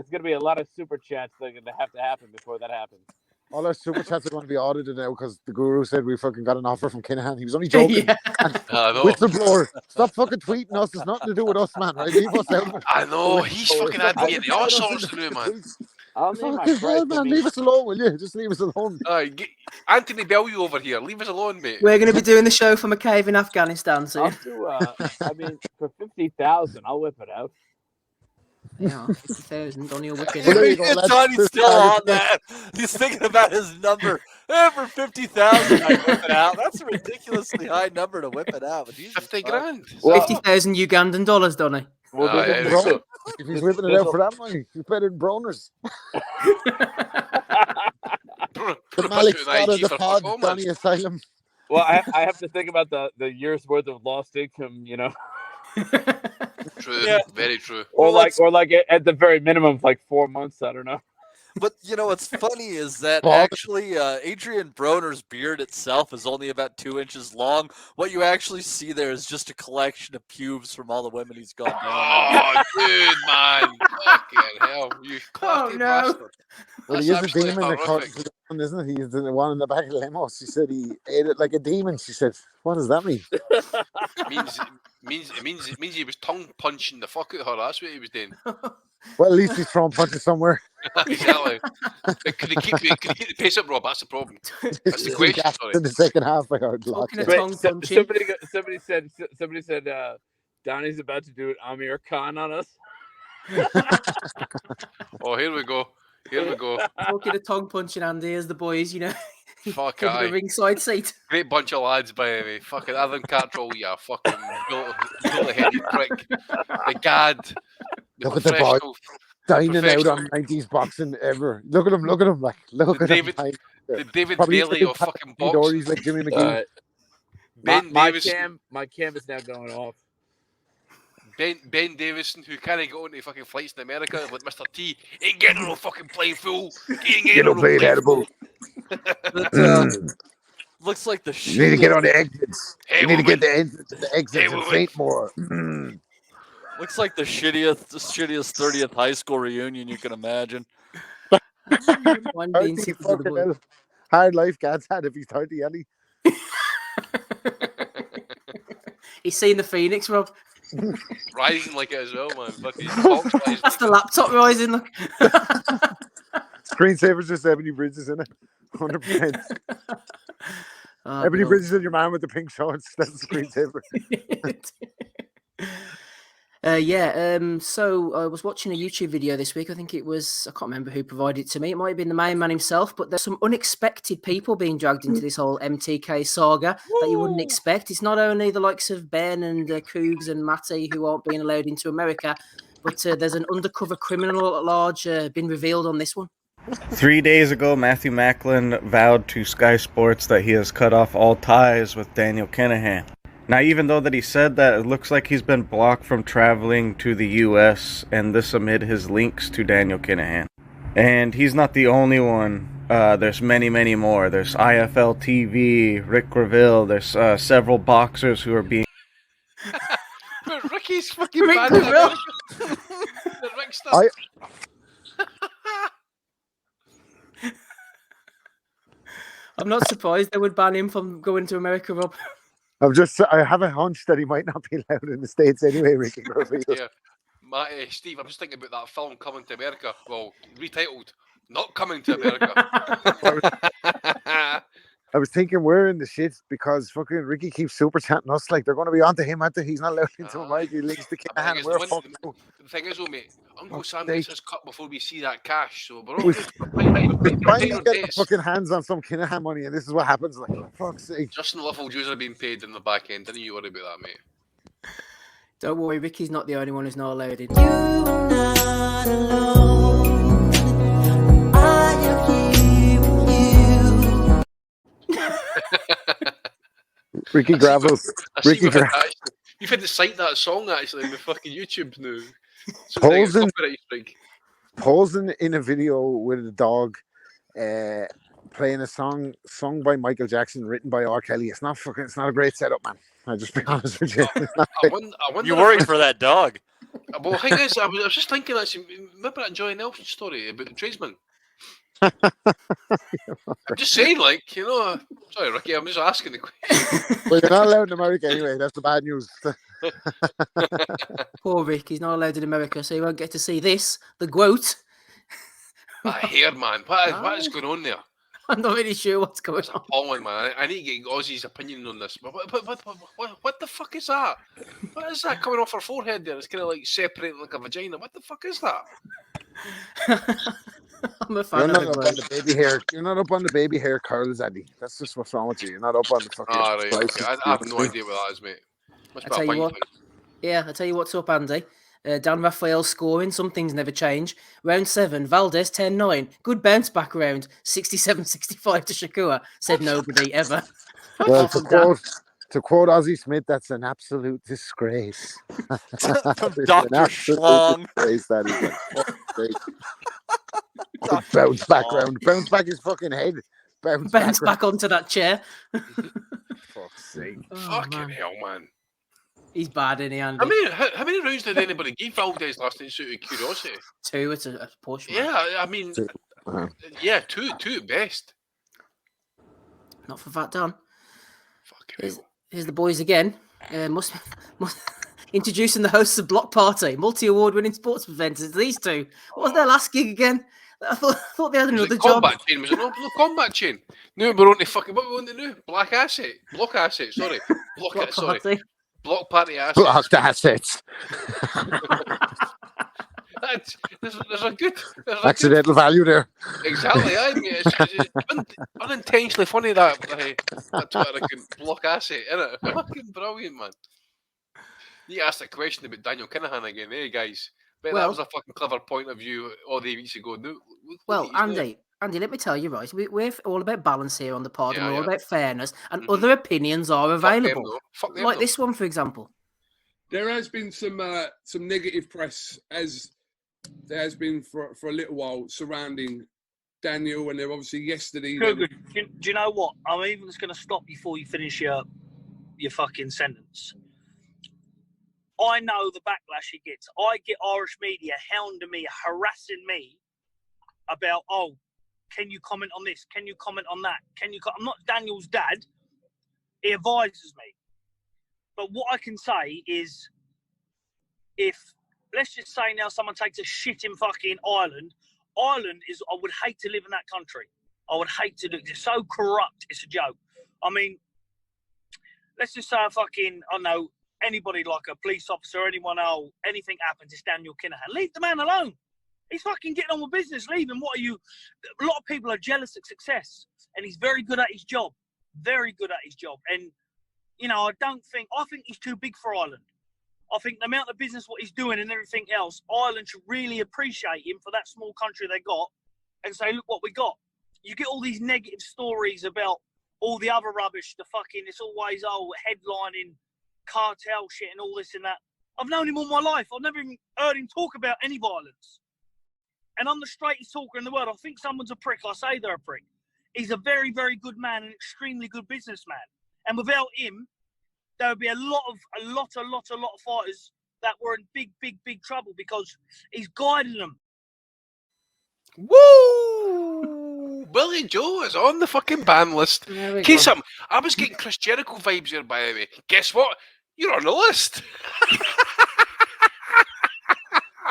going to be a lot of super chats that are going to have to happen before that happens. All our super chats are going to be audited now because the guru said we fucking got an offer from Kinahan. He was only joking. I know. Whistleblower, stop fucking tweeting us. It's nothing to do with us, man. Right? Leave us out of it. I know. He's fucking had me in the all sorts to do, man. I'll name my Fucking hell, price. man. Leave us alone, will you? Just leave us alone. Anthony Bellew over here. Leave us alone, mate. We're going to be doing the show from a cave in Afghanistan soon. I'll do, I mean, for 50,000, I'll whip it out. Yeah, 50,000. Donnie will whip it Well, there you out. go, lads. Johnny's still on that. He's thinking about his number. For 50,000, I whip it out. That's a ridiculously high number to whip it out. But Jesus 50 Christ. grand. Well, 50,000 Ugandan dollars, Donnie. Well, Ah, there's a- yeah, Bro, if he's whipping it out for that money, he's better than Broners. The Malik Scott of the pod, Donny Asylum. well, I have to think about the year's worth of lost income, you know, True. Yeah. Very true. or Well, like at the very minimum, like 4 months. I don't know. But you know what's funny is that Bob. actually Adrian Broner's beard itself is only about 2 inches long. What you actually see there is just a collection of pubes from all the women he's gone down. Oh, dude, man. Fucking hell. You cocky no. bastard. Well, That's he is a absolutely demon, according horrific. to the one, isn't he? He's the one in the back of the limo. She said he ate it like a demon. She said, "What does that mean?" It means he was tongue punching the fuck out of her. That's what he was doing. Well, at least he's throwing punches somewhere. Exactly. Could he keep the pace up, Rob? That's the problem. That's the question. Sorry. In the second half, I heard lots. Talking of of- tongue punching. Somebody said Donnie's about to do an Amir Khan on us. Oh, here we go. Here we go. Talking of tongue punching, Andy, as the boys, you know, Fuck taking the aye. ringside seat. Great bunch of lads, by the way. Fucking Adam Catrol, you fucking bullet-headed prick. The Gad. Look at the boy. professional- Dining out professional- on 90s boxing ever. Look at him, like, look The at David- him. The David Probably Bailey big of fucking Dories boxing. like Jimmy McGee. Ben my Davison. cam is now going off. Ben Davison, who can't get onto fucking flights in America, like Mr. T, ain't getting no fucking plane fool. He ain't getting no plane fool. Looks like the You need to get shittiest- on the exits. Hey, You need to woman. get the exits and the exits Hey, and woman. faint more. Looks like the shittiest 30th high school reunion you can imagine. One being 30 sick with the fucking boys. hell. Hard life Gad's had if he's 30, Ellie. He's seen the Phoenix, Rob. Rising like it as well, man. Fucking box rising That's the like laptop rising. Look. Screensavers just Ebony Bridges in it. 100%. Oh, Ebony God. Bridges and your man with the pink shorts. That's the screensaver. So I was watching a YouTube video this week. I think it was, I can't remember who provided it to me. It might have been the main man himself, but there's some unexpected people being dragged into this whole MTK saga that you wouldn't expect. It's not only the likes of Ben and Cougs and Matty who aren't being allowed into America, but there's an undercover criminal at large been revealed on this one. 3 days ago, Matthew Macklin vowed to Sky Sports that he has cut off all ties with Daniel Kinahan. Now, even though that he said that, it looks like he's been blocked from traveling to the U.S., and this amid his links to Daniel Kinahan. And he's not the only one. There's many, many more. There's IFL TV, Rick Graville. There's several boxers who are being... Ricky's fucking Rick bad. Graville. The Rick stuff. I'm not surprised they would ban him from going to America, Rob. I have a hunch that he might not be allowed in the States anyway, Ricky. Yeah. Steve, I'm just thinking about that film Coming to America. Well, retitled Not Coming to America. I was thinking we're in the shit because fucking Ricky keeps super chatting us like they're going to be onto him after he's not allowed into America. He links the Kinahan and we're fucked now. The thing is, though, mate, Uncle Sam sake. gets his cut before we see that cash, so we're all We we're finally on get the dates. fucking hands on some Kinahan money, and this is what happens. Like, for fuck's sake. Justin Lovell dues are being paid in the back end. Didn't you worry about that, mate? Don't worry, Ricky's not the only one who's not allowed in. You are not alone. I am here with you. Ricky Gravels. You've had to cite that song actually in the fucking YouTube now. So posing in a video with a dog, playing a song sung by Michael Jackson, written by R. Kelly. It's not a great setup, man. I'll just be honest with you. I wonder You worried for that dog. Well, the thing is, I was just thinking actually, remember that Joy Nelson story about the tradesman? I'm just saying, like, you know. Sorry, Ricky, I'm just asking the question. Well, you're not allowed in America anyway. That's the bad news. Poor Rick, he's not allowed in America, so he won't get to see this, the quote. That hair, man. What is going on there? I'm not really sure what's going on. Appalling, man. I need to get Ozzy's opinion on this. What the fuck is that? What is that coming off her forehead there? It's kind of like separating like a vagina. What the fuck is that? I'm a fan You're of not up on the baby hair. You're not up on the baby hair curls, Eddie. That's just what's wrong with you. You're not up on the fucking. Right, okay. I have no idea what that is, mate. Must be I a tell you what. thing. Yeah, I tell you what's up, Andy. Dan Raphael scoring. Some things never change. Round 7, Valdez 10-9. Good bounce back round. 67-65 to Shakur. Said nobody ever. Well, to quote Ozzie Smith, that's an absolute disgrace. From Dr. Schlong. Bounce back round. Bounce back his fucking head. Bounce back onto that chair. Fuck's sake. Fucking hell, man. He's bad, isn't he, Andy? How many rounds did anybody give Valdez last night, out of curiosity? 2, it's a push. Man. Yeah, I mean, yeah, two at best. Not for Fat Dan. Fucking hell. Here's the boys again. Must introducing the hosts of Block Party, multi-award-winning sports presenters. These two. What was their last gig again? I thought they had another job. Combat Chain, was it not Combat Chain? No, we're on to fucking what we want to do? Block Asset. Sorry, Block Party Assets. Blocked assets. There's a good accidental value there. Exactly, I mean, it's unintentionally funny that Twitter can block asset, isn't it? Fucking brilliant, man. You asked a question about Daniel Kinahan again, guys? But that was a fucking clever point of view all the weeks ago. Well, Andy, let me tell you, right? We're all about balance here on the pod, and we're all about fairness, and other opinions are available. Fuck them, like this one, for example. There has been some negative press, as there has been for a little while, surrounding Daniel, and they're obviously yesterday. Do you know what? I'm even just going to stop before you finish your fucking sentence. I know the backlash he gets. I get Irish media hounding me, harassing me about, can you comment on this? Can you comment on that? I'm not Daniel's dad. He advises me. But what I can say is, let's just say now someone takes a shit in fucking Ireland. I would hate to live in that country. I would hate to do it. It's so corrupt. It's a joke. I mean, let's just say anybody like a police officer, anything happens, it's Daniel Kinahan. Leave the man alone. He's fucking getting on with business. Leave him. What are you? A lot of people are jealous of success, and he's very good at his job. Very good at his job. And, I think he's too big for Ireland. I think the amount of business, what he's doing and everything else, Ireland should really appreciate him for that small country they got and say, look what we got. You get all these negative stories about all the other rubbish, it's always, headlining, cartel shit and all this and that. I've known him all my life. I've never even heard him talk about any violence. And I'm the straightest talker in the world. I think someone's a prick. I say they're a prick. He's a very, very good man, an extremely good businessman. And without him, there would be a lot of fighters that were in big, big, big trouble because he's guiding them. Woo! Billy Joe is on the fucking ban list. There we Case go. I was getting Chris Jericho vibes here, by the way. Guess what? You're on the list.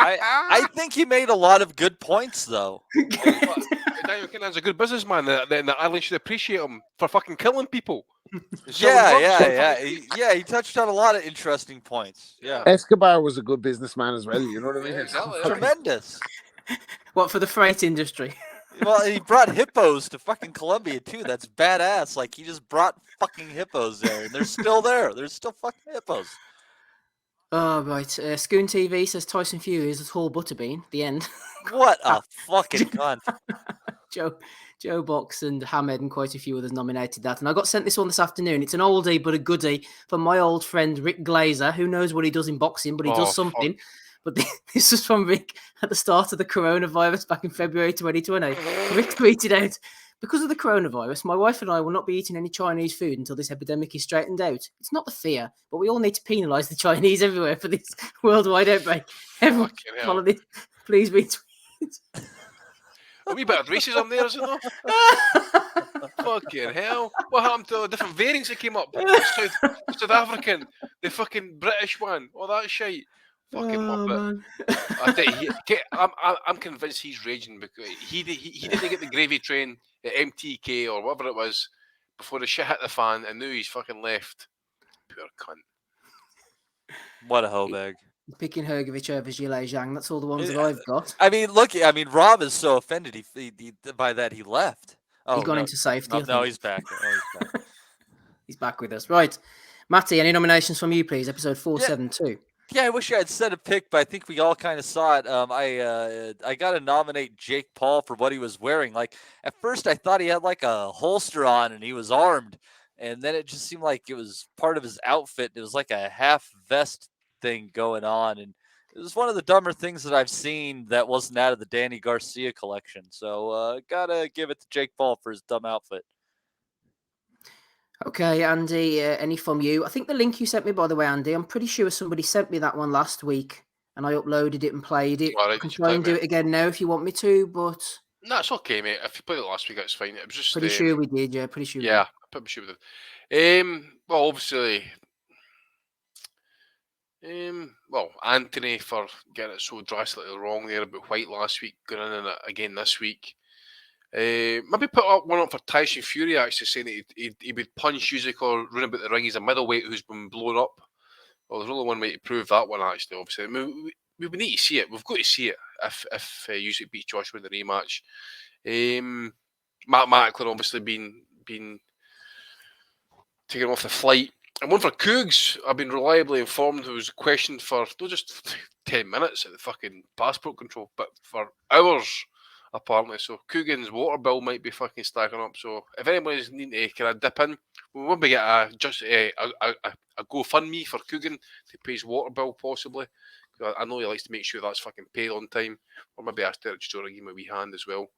I think he made a lot of good points, though. Daniel Kinahan's a good businessman. The Ireland should appreciate him for fucking killing people. selling drugs. He touched on a lot of interesting points. Yeah, Escobar was a good businessman as well. You know what I mean? Yeah, exactly. tremendous. What for the freight industry? Well, he brought hippos to fucking Colombia too. That's badass. Like he just brought fucking hippos there, and they're still there. There's still fucking hippos. Oh, right. Scoon TV says Tyson Fury is a tall butterbean. The end. What a fucking cunt. Joe Box and Hamed and quite a few others nominated that. And I got sent this one this afternoon. It's an oldie but a goodie from my old friend Rick Glazer. Who knows what he does in boxing, but he does something. But this was from Rick at the start of the coronavirus back in February 2020. Rick tweeted out, "Because of the coronavirus, my wife and I will not be eating any Chinese food until this epidemic is straightened out. It's not the fear, but we all need to penalise the Chinese everywhere for this worldwide outbreak. Everyone follow this. Please retweet." A wee bit of racism there, isn't there? Fucking hell. What happened to the different variants that came up? South African, the fucking British one, all that shit. Fucking muppet. I think I'm convinced he's raging because he didn't get the gravy train at MTK or whatever it was before the shit hit the fan, and now he's fucking left. Poor cunt. What a hoe bag. Picking Hergovich over Gilles Zhang. That's all the ones that I've got. I mean, look. I mean, Rob is so offended. He by that he left. Oh, He's gone into safety. No, he's back. He's back with us. Right. Matty, any nominations from you, please? Episode 472. Yeah, I wish I had said a pick, but I think we all kind of saw it. I got to nominate Jake Paul for what he was wearing. Like, at first I thought he had like a holster on and he was armed. And then it just seemed like it was part of his outfit. It was like a half vest thing going on. And it was one of the dumber things that I've seen that wasn't out of the Danny Garcia collection. So gotta give it to Jake Paul for his dumb outfit. Okay, Andy, any from you? I think the link you sent me, by the way, Andy, I'm pretty sure somebody sent me that one last week and I uploaded it and played it. Right, I can try and do it again now if you want me to, but... No, it's okay, mate. If you played it last week, that's fine. It was just... Pretty sure we did, yeah. Pretty sure I'm pretty sure we did. Well, obviously... well, Anthony for getting it so drastically wrong there about White last week, going in it again this week. Maybe put one up for Tyson Fury, actually saying that he would punch Usyk or run about the ring. He's a middleweight who's been blown up. Well, there's only one way to prove that one, actually, obviously. I mean, we need to see it. We've got to see it if Usyk beats Joshua in the rematch. Matt Macklin obviously been taken off the flight. And one for Cougs, I've been reliably informed, who was questioned for not just 10 minutes at the fucking passport control, but for hours, apparently. So Coogan's water bill might be fucking stacking up. So if anybody's needing to kind of dip in, we will be get a GoFundMe for Coogan to pay his water bill, possibly. I know he likes to make sure that's fucking paid on time. Or maybe ask Derek Joe to give him a wee hand as well.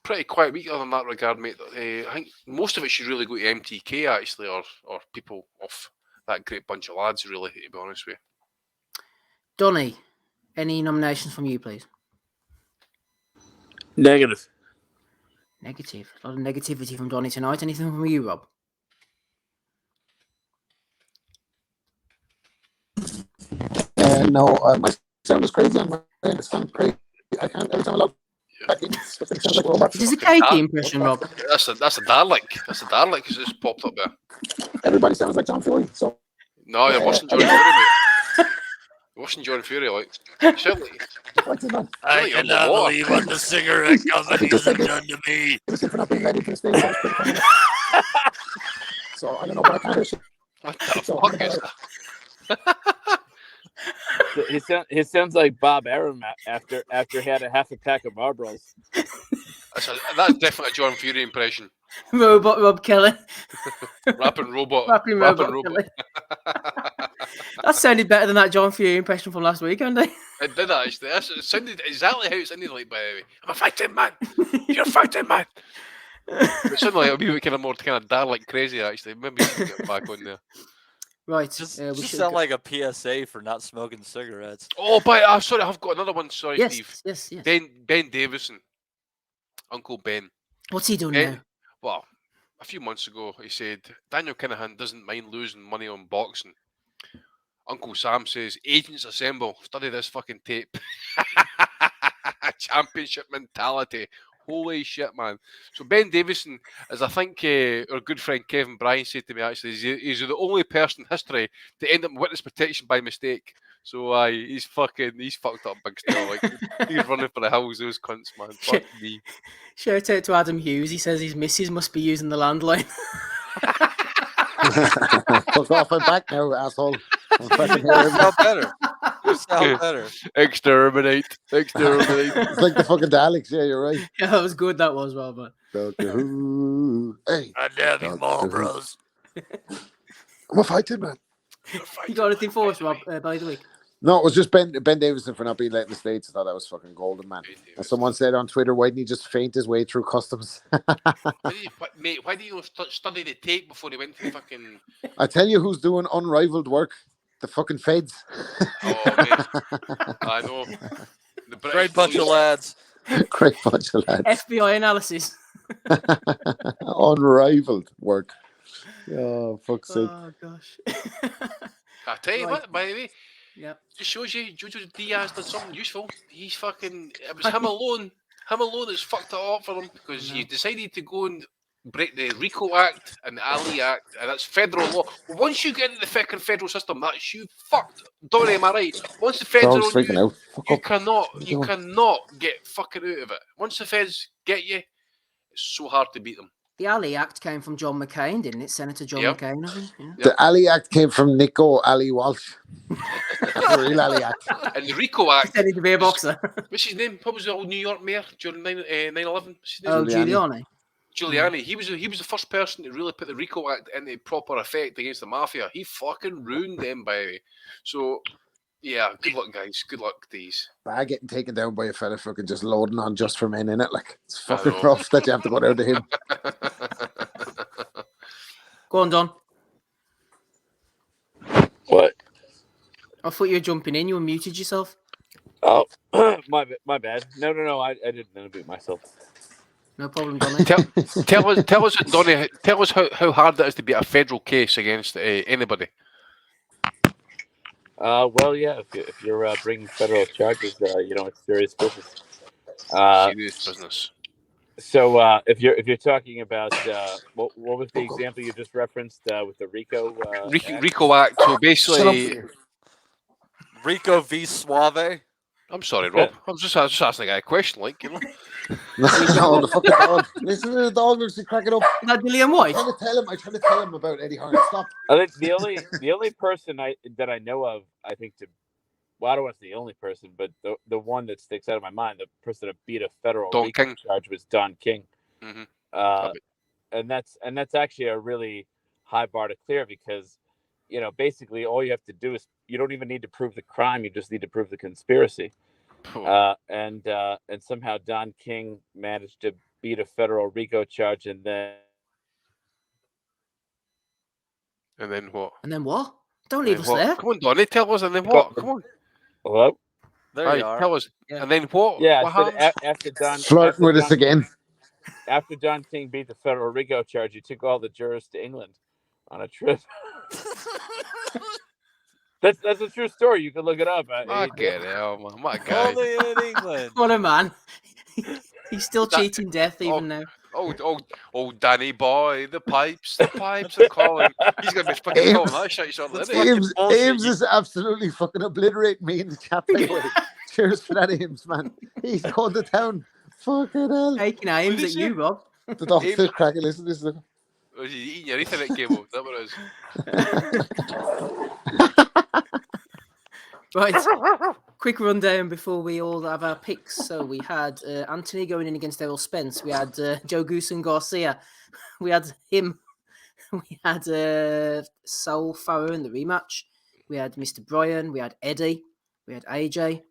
Pretty quiet week other than that regard, mate. I think most of it should really go to MTK, actually, or people off that great bunch of lads, really, to be honest with you. Donny, any nominations from you, please? Negative. Negative. A lot of negativity from Donny tonight. Anything from you, Rob? No, my sound is crazy on my end. It sounds crazy. I can't, every time I look back, it sounds like a robot. Is this a Katie impression, Rob? That's a Dalek. That's a Dalek because it's popped up there. Everybody sounds like John Fury. So no, you're worse than John Fury, mate. You're worse than John Fury, like. Certainly. I cannot believe what the cigarette companies have done to me. For not being ready for the stage. So I don't know, but I kind of. What the fuck is that? He sounds like Bob Arum after he had a half a pack of Marlboros. That's definitely a John Fury impression. Robot Rob Kelly. Rapping robot. Rapping robot. That sounded better than that John Fury impression from last week, didn't it? It did, actually. It sounded exactly how it sounded like, by the way. I'm a fighting man. You're a fighting man. It sounded like a wee bit more kind of Dalek crazy, actually. Maybe we can get back on there. Right. Just sound like a PSA for not smoking cigarettes. Oh, but sorry, I've got another one. Sorry, yes, Steve. Yes. Ben Davison. Uncle Ben. What's he doing Ben, now? well, a few months ago, he said Daniel Kinahan doesn't mind losing money on boxing. Uncle Sam says, agents assemble, study this fucking tape. Championship mentality. Holy shit, man. So Ben Davison, as I think our good friend Kevin Bryan said to me, actually, he's the only person in history to end up in witness protection by mistake. So he's fucked up big still. Like, he's running for the hills, those cunts, man. Fuck me. Shout out to Adam Hughes. He says his missus must be using the landline. Fuck off, I'm back now, asshole. I'm fucking here. Sound better. You sound better. Exterminate. It's like the fucking Daleks, yeah, you're right. Yeah, that was good. That was, Robert. Doctor Who. Hey. I damn you, Doctor Who. Bros. I'm a fighting man. You got anything for us, Rob, by the week? No, it was just Ben Davison for not being let in the States. I thought that was fucking golden, man. And someone said on Twitter, why didn't he just faint his way through customs? Why did you study the tape before he went to fucking... I tell you who's doing unrivaled work. The fucking feds. Oh, mate. I know. The British Great bunch of lads. Great bunch of lads. FBI analysis. Unrivaled work. Oh, fuck's sake. Oh, gosh. I tell you Right. what, by the way, Yep. just shows you Jojo Diaz did something useful. He's fucking... It was him alone. Him alone that's fucked it up for him because he decided to go and break the RICO Act and the Ali Act, and that's federal law. Once you get into the fucking federal system, that's you fucked. Donnie, am I right? Once the feds are Dog's on freaking you, out. Fuck up. you cannot get fucking out of it. Once the feds get you, it's so hard to beat them. The Ali Act came from John McCain, didn't it? Senator John Yep. McCain, I think. Yeah. The Ali Act came from Nico Ali Walsh. The real Ali Act. And the RICO Act, Pretending to be a boxer. what's his name? What was the old New York mayor during 9/11? What's his name? Oh, Giuliani. Giuliani. Giuliani. He was the first person to really put the RICO Act into proper effect against the mafia. He fucking ruined them, by the way. So, yeah, good luck, guys. Good luck, these. Bad getting taken down by a fella fucking just loading on Just for Men in it. Like, it's I fucking know. rough that you have to go down to him. Go on, Don. What? I thought you were jumping in. You unmuted yourself. Oh, my bad. No. I didn't unmute myself. No problem, Donny. tell us, Donny. Tell us how hard it is to beat a federal case against anybody. Well, yeah. If you're bringing federal charges, it's serious business. Serious business. So if you're talking about what was the example you just referenced with the RICO? RICO Act. So basically, Rico v. Suave. I'm sorry, Rob. I was just asking a guy a question, like, you know. No, the fucking dog. Listen to the dog who's cracking up. Is that Gillian White? I try to tell him about Eddie Hearn. Stop. I think the only person that I know of, I think I don't want to say the only person, but the one that sticks out of my mind, the person that beat a federal RICO charge was Don King. Mm-hmm. And that's actually a really high bar to clear because, basically all you have to do is you don't even need to prove the crime, you just need to prove the conspiracy. And somehow Don King managed to beat a federal RICO charge, and then what? And then what? Don't leave us there. Come on, Donny, tell us, and then what? Come on. Hello? There you are. Tell us. Yeah. And then what? Yeah, what so after Don flirting with us again. After Don King beat the federal RICO charge, he took all the jurors to England on a trip. That's a true story. You can look it up. I get it, man. My guy. Only in England. What a man. He's still cheating death even now. Oh, Danny boy, the pipes are calling. He's gonna be fucking calling that shit shortly. Ames is absolutely fucking obliterating me in the chat. Cheers for that, Ames, man. He's going to town. Fucking hell. Taking aims at you, Rob. The dog still cracking. Listen, this is. Was he eating your Ethernet cable? Is that what it is? Right. Quick rundown before we all have our picks. So we had Anthony going in against Errol Spence. We had Joe Goosen Garcia. We had him. We had Saul Farrow in the rematch. We had Mr. Bryan. We had Eddie. We had AJ.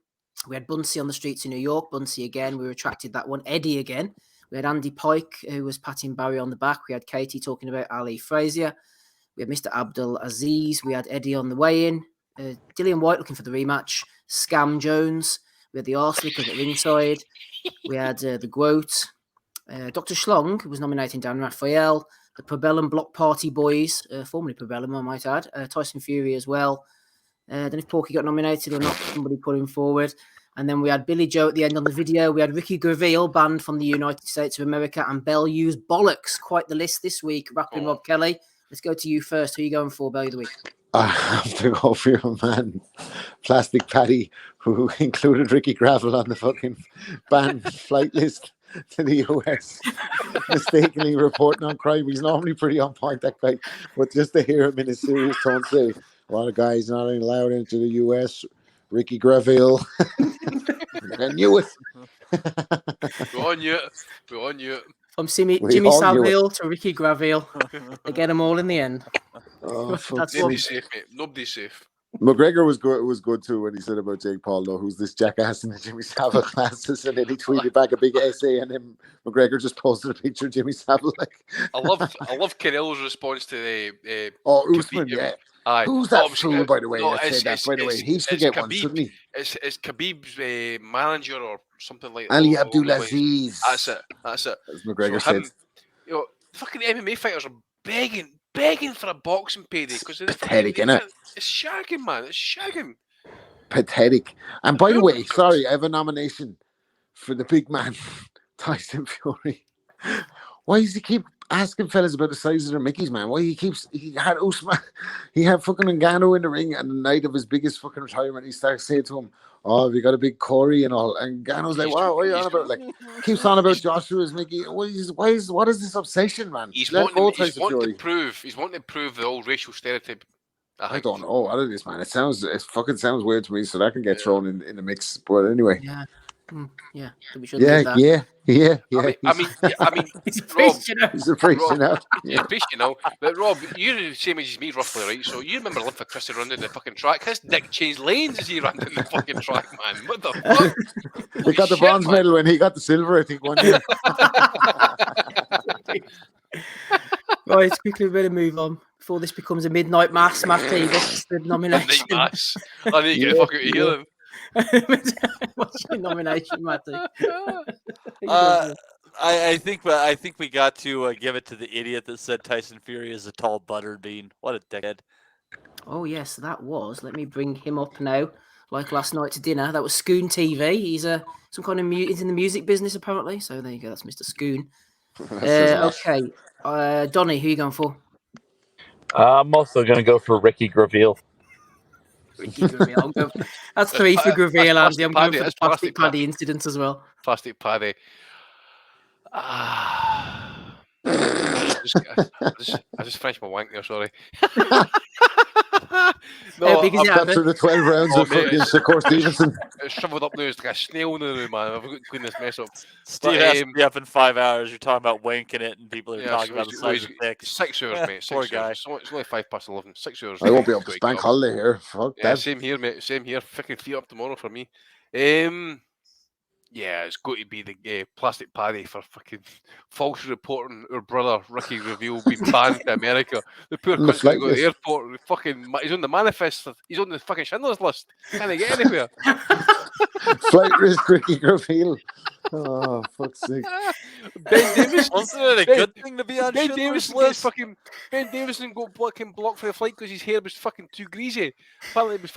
We had Bunsey on the streets of New York. Bunsey again. We retracted that one. Eddie again. We had Andy Pike, who was patting Barry on the back. We had Katie talking about Ali Frazier. We had Mr. Abdul Aziz. We had Eddie on the weigh-in. Dillian White looking for the rematch. Scam Jones. We had the Arslick at the ringside. We had the Groat. Dr. Schlong was nominating Dan Raphael. The Probellum Block Party Boys, formerly Probellum, I might add. Tyson Fury as well. Then if Porky got nominated or not, somebody put him forward. And then we had Billy Joe at the end on the video. We had Ricky Graville, banned from the United States of America, and Bellew's Bollocks. Quite the list this week. Rapping Rob Kelly. Let's go to you first. Who are you going for, Bellew of the week? I have to go for your man, Plastic Paddy, who included Ricky Gravel on the fucking banned flight list to the US, mistakenly reporting on crime. He's normally pretty on point, that guy, but just to hear him in a serious tone say, a lot of guys not allowed into the US, Ricky Gravel. I knew it. We all knew it. We all knew it. From Jimmy all knew Savile to Ricky Graville. They get them all in the end. Oh, That's Nobody's safe, mate. Nobody's safe. McGregor was good too when he said about Jake Paul, though, who's this jackass in the Jimmy Savile classes, and then he tweeted back a big essay, and then McGregor just posted a picture of Jimmy Savile. Like, I love Carell's response to the. Usman, Khabib. yeah. Aye. Who's that No, fool, by the way? no, that said that, by the way, he should it's get Khabib. one, shouldn't he? It's Khabib's manager or something like that. Ali Abdulaziz. That's it. As McGregor So him, said. you know, fucking MMA fighters are begging for a boxing payday because Pathetic, innit? It's shagging, man. It's shagging. Pathetic. And by the way, sorry, I have a nomination for the big man, Tyson Fury. Why does he keep asking fellas about the size of their Mickeys, man? Why he had Usman, he had fucking Ngannou in the ring, and the night of his biggest fucking retirement, he starts saying to him, "Oh, have you got a big Corey and all?" And Ngannou's like, "Wow, what are you on about?" Like, keeps on about Joshua's Mickey. What is this obsession, man? He's wanting to prove the old racial stereotype. I don't know what it is, man. It fucking sounds weird to me, so that can get thrown in the mix. But anyway. Yeah. Yeah. I mean, he's a Rob, priest, you know. He's a priest, you know. He's a priest, you know. But Rob, you're the same age as me, roughly, right? So you remember Limpha Christie running down the fucking track? His dick changed lanes as he ran down the fucking track, man. What the fuck? He got the bronze medal when he got the silver, I think, one year. Right, quickly we better move on before this becomes a midnight mass. Matty, what's the nomination? Midnight mass. I need to get the fuck out of here then. What's your nomination, Matty? I think we got to give it to the idiot that said Tyson Fury is a tall buttered bean. What a dickhead! Oh yes, that was. Let me bring him up now. Like last night to dinner, that was Scoon TV. He's some kind of he's in the music business apparently. So there you go. That's Mr. Scoon. Okay, Donny, who are you going for? I'm also going to go for Ricky Graville. Ricky Graville. That's three for Graville, Andy. I'm going for the Plastic Paddy incident as well. Plastic Paddy. I just finished my wank there, sorry. No, I've got through the 12 rounds of fucking Shakur Stevenson. It's shriveled up now. It's like a snail now, man. I've got to clean this mess up. Steve has to be up in 5 hours. You're talking about wanking it, and people are talking about the size of dicks. 6 hours, mate. 6 Poor hours. guy. It's only 11:05. 6 hours. I won't be up to bank holiday here. Fuck yeah, that. same here, mate. Same here. Fucking feet up tomorrow for me. Yeah, it's got to be the Plastic Paddy for fucking false reporting our brother Ricky Graville being banned to America. The poor cunt's going to go to the airport. He's on the manifest. He's on the fucking Schindler's List. Can't get anywhere. Flight risk Ricky Graville. Oh, fuck's sake. Ben Davis. Wasn't it a good thing to be on Schindler's List? Ben Davison got fucking blocked for the flight because his hair was fucking too greasy. Apparently it was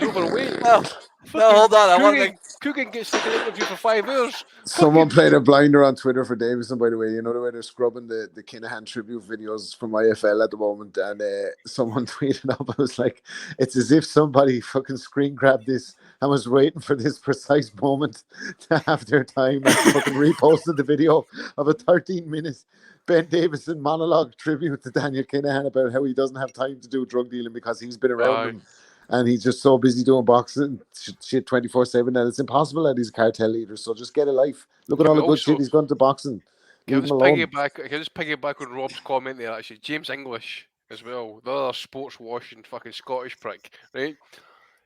overweight. No, hold on. I want to make... Coogan gets taken interview for 5 hours. Someone played a blinder on Twitter for Davison, by the way. You know the way they're scrubbing the Kinahan tribute videos from IFL at the moment, and someone tweeted up, I was like, it's as if somebody fucking screen grabbed this and was waiting for this precise moment to have their time and fucking reposted the video of a 13-minute Ben Davison monologue tribute to Daniel Kinahan about how he doesn't have time to do drug dealing because he's been around him. And he's just so busy doing boxing shit 24/7 that it's impossible that he's a cartel leader. So just get a life. Look at all the good shit he's gone to boxing. Can I just piggyback on Rob's comment there, actually. James English as well, the other sports washing fucking Scottish prick, right?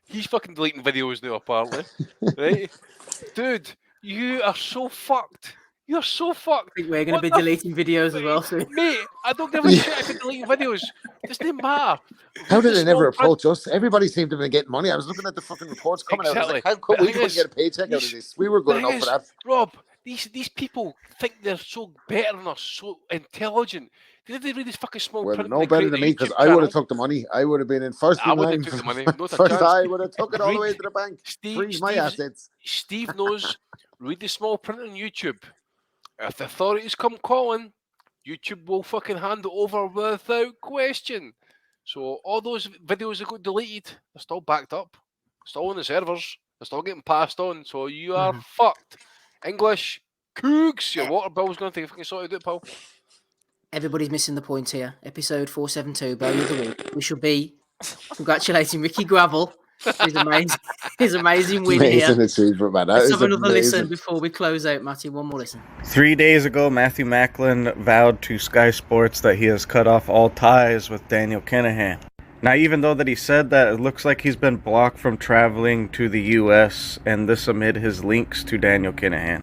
He's fucking deleting videos now, apparently. Right? Dude, you are so fucked. You're so fucked. I think we're going to be deleting videos as well soon. Mate, I don't give a shit if you're deleting videos. It doesn't matter. How did they never approach us? Everybody seemed to be getting money. I was looking at the fucking reports coming out. I was like, how come we couldn't get a paycheck out of this? We were good enough for that. Rob, These people think they're so better than us, so intelligent. Did they read this fucking small Well, print no and better create than the me because YouTube I would channel? have took the money. I would have been in first I in wouldn't line. have took the money. Not a First, chance. I would have took it all the way Read- to the bank. Steve, Freeze my assets. Steve knows. Read the small print on YouTube. If the authorities come calling, YouTube will fucking hand it over without question. So all those videos that got deleted, they're still backed up, still on the servers, they're still getting passed on. So you are fucked. English cooks, your water bill's going to take a fucking sorted out, pal. Everybody's missing the point here. Episode 472, Bellew of the Week. We should be congratulating Ricky Gravel. His amazing win Amazing here. achievement, man. That Let's is have another amazing. listen before we close out, Matty. One more listen. 3 days ago, Matthew Macklin vowed to Sky Sports that he has cut off all ties with Daniel Kinahan. Now, even though that he said that, it looks like he's been blocked from traveling to the U.S., and this amid his links to Daniel Kinahan.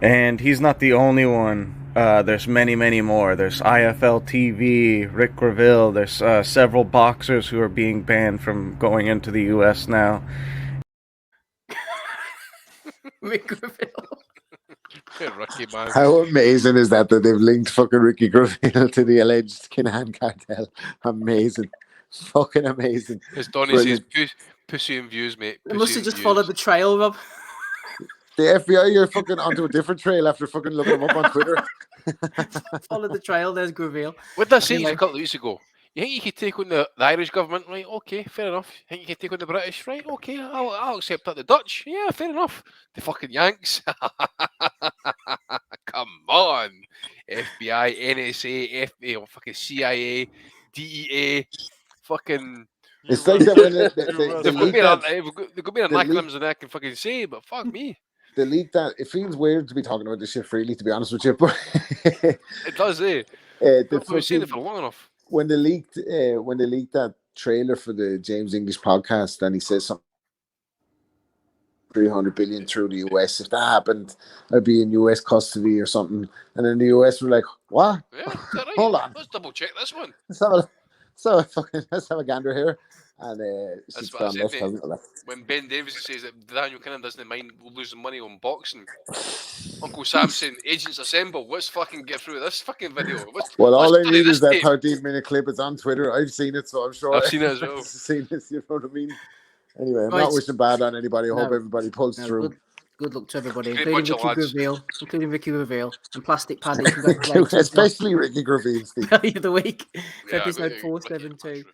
And he's not the only one. There's many, many more. There's IFL TV, Rick Graville. There's several boxers who are being banned from going into the U.S. now. Rick Graville. Ricky, man. How amazing is that they've linked fucking Ricky Graville to the alleged Kinahan cartel? Amazing. Fucking amazing. As Donnie says, pussy and views, mate. They must have just followed the trail, Rob. The FBI are fucking onto a different trail after fucking looking them up on Twitter. Follow the trail, there's Graville. What did I say Anyway. a couple of weeks ago? You think you could take on the Irish government? Right, okay, fair enough. You think you could take on the British? Right, okay, I'll accept that. The Dutch? Yeah, fair enough. The fucking Yanks? Come on. FBI, NSA, FA, fucking CIA, DEA, fucking... It's like that when They've got me an acronyms that I can fucking say, but fuck me. They leaked that. It feels weird to be talking about this shit freely, to be honest with you. But It does, eh? We've seen it for long enough. When they leaked that trailer for the James English podcast, and he says something 300 billion through the US. If that happened, I'd be in US custody or something. And then the US were like, "What? Yeah, is that right? Hold on, Let's double check this one." let's have a gander here." And That's she's what I gone said, left, mate. hasn't it? When Ben Davis says that Daniel Kinnan doesn't mind losing money on boxing, Uncle Sam saying agents assemble. Let's fucking get through this fucking video. Well, all I study need this is that tape. 13-minute clip. It's on Twitter. I've seen it, so I'm sure I've seen it as well. seen this, you know what I mean? Anyway, I'm Right. not wishing bad on anybody. I hope No. everybody pulls No, through. good luck to everybody, Great including bunch of Ricky lads. Graville, and Plastic Paddy. Congratulations. Especially Ricky Graville, Steve. Bellew of the Week for Yeah, episode mate, 472.